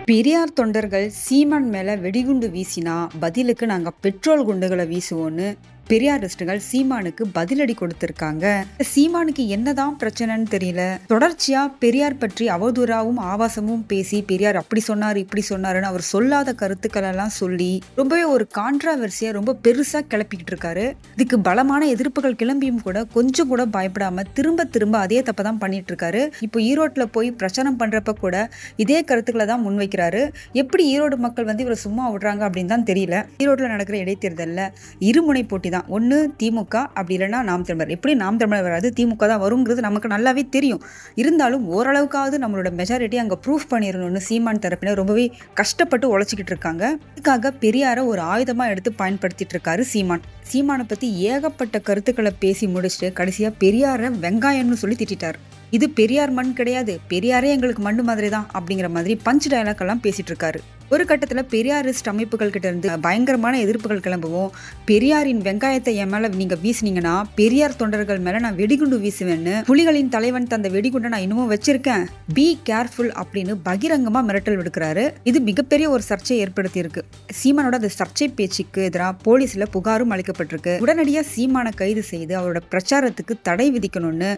பெரியார் தொண்டர்கள் சீமான் மேல வெடிகுண்டு வீசினா பதிலுக்கு நாங்க பெட்ரோல் குண்டுகளை வீசுவோன்னு பெரியாரிஸ்டுகள் சீமானுக்கு பதிலடி கொடுத்திருக்காங்க. சீமானுக்கு என்னதான் பிரச்சனைன்னு தெரியல. தொடர்ச்சியா பெரியார் பற்றி அவதூறாவும் ஆபாசமும் பேசி பெரியார் அப்படி சொன்னாரு இப்படி சொன்னாருன்னு அவர் சொல்லாத கருத்துக்கள் எல்லாம் சொல்லி ரொம்பவே ஒரு கான்ட்ராவர்சியா ரொம்ப பெருசா கிளப்பிக்கிட்டு இருக்காரு. இதுக்கு பலமான எதிர்ப்புகள் கிளம்பியும் கூட கொஞ்சம் கூட பயப்படாம திரும்ப திரும்ப அதே தப்பதான் பண்ணிட்டு இருக்காரு. இப்போ ஈரோட்ல போய் பிரச்சாரம் பண்றப்ப கூட இதே கருத்துக்களை தான் முன்வைக்கிறாரு. எப்படி ஈரோடு மக்கள் இவரை சும்மா விடுறாங்க அப்படின்னு தான் தெரியல. ஈரோட்ல நடக்கிற இடைத்தேர்தல்ல இருமுனை போட்டி தான். ஒன்று திமுக, அப்படி இல்லைன்னா நாம் தமிழர். எப்படி நாம் தமிழர் வராது, திமுக தான் வருங்கிறது நமக்கு நல்லாவே தெரியும். இருந்தாலும் ஓரளவுக்காவது நம்மளோட மெஜாரிட்டி அங்கே ப்ரூஃப் பண்ணிடணும்னு சீமான் தரப்பினர் ரொம்பவே கஷ்டப்பட்டு உழைச்சிக்கிட்டு இருக்காங்க. இதுக்காக பெரியாரை ஒரு ஆயுதமாக எடுத்து பயன்படுத்திட்டு இருக்காரு சீமான். சீமானை பற்றி ஏகப்பட்ட கருத்துக்களை பேசி முடிச்சுட்டு கடைசியாக பெரியாரை வெங்காயம்னு சொல்லி திட்டார். இது பெரியார் மண் கிடையாது, பெரியாரே எங்களுக்கு மண்ணு மாதிரி தான் அப்படிங்கிற மாதிரி பஞ்ச் டயலாக் எல்லாம் பேசிட்டு இருக்காரு. ஒரு கட்டத்தில் பெரியாரிஸ்ட் அமைப்புகள் கிட்ட இருந்து பயங்கரமான எதிர்ப்புகள் கிளம்பவும், பெரியாரின் வெங்காயத்தை என் மேல நீங்க வீசினீங்கன்னா பெரியார் தொண்டர்கள் மேல நான் வெடிகுண்டு வீசுவேன்னு புலிகளின் தலைவன் தந்த வெடிகுண்டை நான் இன்னமும் வச்சிருக்கேன், பி கேர்ஃபுல் அப்படின்னு பகிரங்கமா மிரட்டல் விடுக்கிறாரு. இது மிகப்பெரிய ஒரு சர்ச்சையை ஏற்படுத்தி இருக்கு. சீமானோட அந்த சர்ச்சை பேச்சுக்கு எதிராக போலீஸ்ல புகாரும் அளிக்கப்பட்டிருக்கு. உடனடியாக சீமானை கைது செய்து அவரோட பிரச்சாரத்துக்கு தடை விதிக்கணும்னு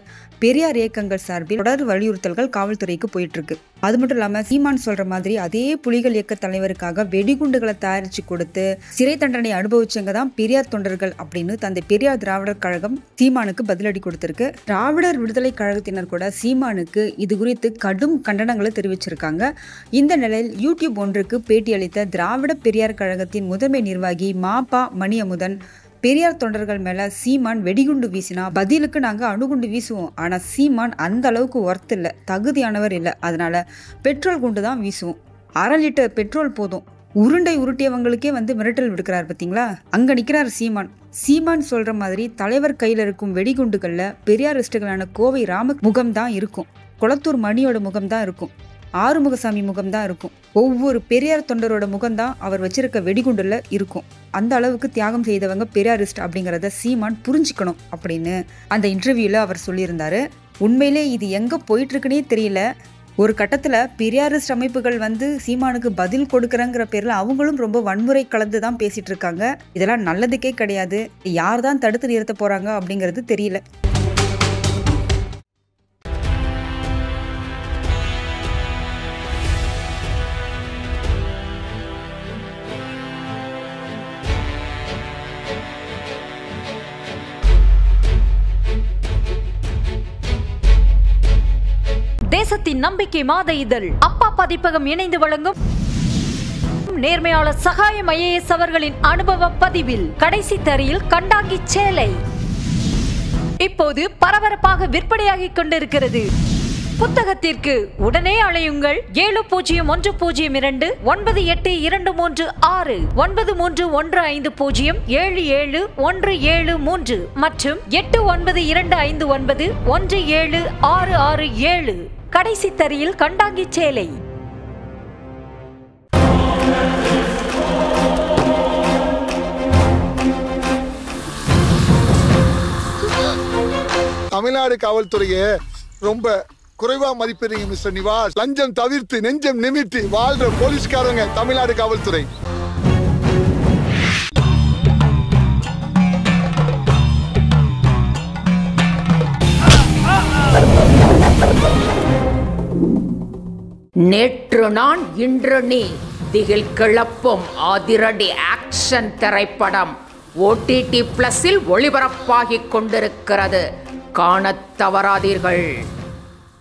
பெரியார் இயக்கங்கள் சார்பில் தொடர் வலியுறுத்தல்கள் காவல்துறைக்கு போயிட்டு இருக்கு. அது மட்டும் இல்லாம சீமான் சொல்ற மாதிரி அதே புலிகள் இயக்க தலைவருக்காக வெடிகுண்டுகளை தயாரிச்சு கொடுத்து சிறை தண்டனை அனுபவிச்சவங்க தான் பெரியார் தொண்டர்கள் அப்படின்னு தந்தை பெரியார் திராவிடர் கழகம் சீமானுக்கு பதிலடி கொடுத்திருக்கு. திராவிடர் விடுதலை கழகத்தினர் கூட சீமானுக்கு இது குறித்து கடும் கண்டனங்களை தெரிவிச்சிருக்காங்க. இந்த நிலையில் யூடியூப் ஒன்றுக்கு பேட்டியளித்த திராவிட பெரியார் கழகத்தின் முதன்மை நிர்வாகி மாபா மணியமுதன், பெரியார் தொண்டர்கள் மேல சீமான் வெடிகுண்டு வீசினா பதிலுக்கு நாங்க அணுகுண்டு வீசுவோம், ஆனா சீமான் அந்த அளவுக்கு ஒர்த் இல்ல, தகுதியானவர் இல்ல, அதனால பெட்ரோல் குண்டு தான் வீசுவோம், 1/2 லிட்டர் பெட்ரோல் போதும், உருண்டை உருட்டியவங்களுக்கே மிரட்டல் விடுக்கிறார் பார்த்தீங்களா. அங்க நிக்கிறார் சீமான். சீமான் சொல்ற மாதிரி தலைவர் கையில இருக்கும் வெடிகுண்டுகள்ல பெரியாரிஸ்டுகளான கோவை ராம முகம் தான் இருக்கும், கொளத்தூர் மணியோட முகம் தான் இருக்கும், ஆறுமுகசாமி முகம் தான் இருக்கும், ஒவ்வொரு பெரியார் தொண்டரோட முகம் தான் அவர் வச்சிருக்க வெடிகுண்டுல இருக்கும். அந்த அளவுக்கு தியாகம் செய்தவங்க பெரியாரிஸ்ட் அப்படிங்கிறத சீமான் புரிஞ்சுக்கணும் அப்படின்னு அந்த இன்டர்வியூல அவர் சொல்லியிருந்தாரு. உண்மையிலே இது எங்க போயிட்டு இருக்குன்னே தெரியல. ஒரு கட்டத்துல பெரியாரிஸ்ட் அமைப்புகள் சீமானுக்கு பதில் கொடுக்கறங்கிற பேர்ல அவங்களும் ரொம்ப வன்முறை கலந்து தான் பேசிட்டு இருக்காங்க. இதெல்லாம் நல்லதுக்கே கிடையாது. யார் தான் தடுத்து நிறுத்த போறாங்க அப்படிங்கிறது தெரியல. தேசத்தின் நம்பிக்கை மாத இதழ் அப்பா பதிப்பகம் இணைந்து வழங்கும் நேர்மையாளர் சகாயம் IAS அவர்களின் அனுபவ பதிவில் கடைசி தரியில் கண்டாங்கி சேலை இப்போது பரபரப்பாக விற்பனையாகிக் கொண்டிருக்கிறது. புத்தகத்திற்கு உடனே அழையுங்கள் 701002 9823 9315077173 மற்றும் 8925917667. கடைசி தரியில் கண்டாங்கி சேலை. தமிழ்நாடு காவல்துறையை ரொம்ப குறைவா மதிப்பீங்க மிஸ்டர் நிவாஸ். லஞ்சம் தவிர்த்து நெஞ்சம் நிமித்தி வாழ்ற போலீஸ்காரங்க தமிழ்நாடு காவல்துறை. நேற்று நான் இன்று நீ திகில் கிளப்பும் அதிரடி ஆக்ஷன் திரைப்படம் OTT+இல் ஒளிபரப்பாகிக் கொண்டிருக்கிறது. காணத் தவறாதீர்கள்.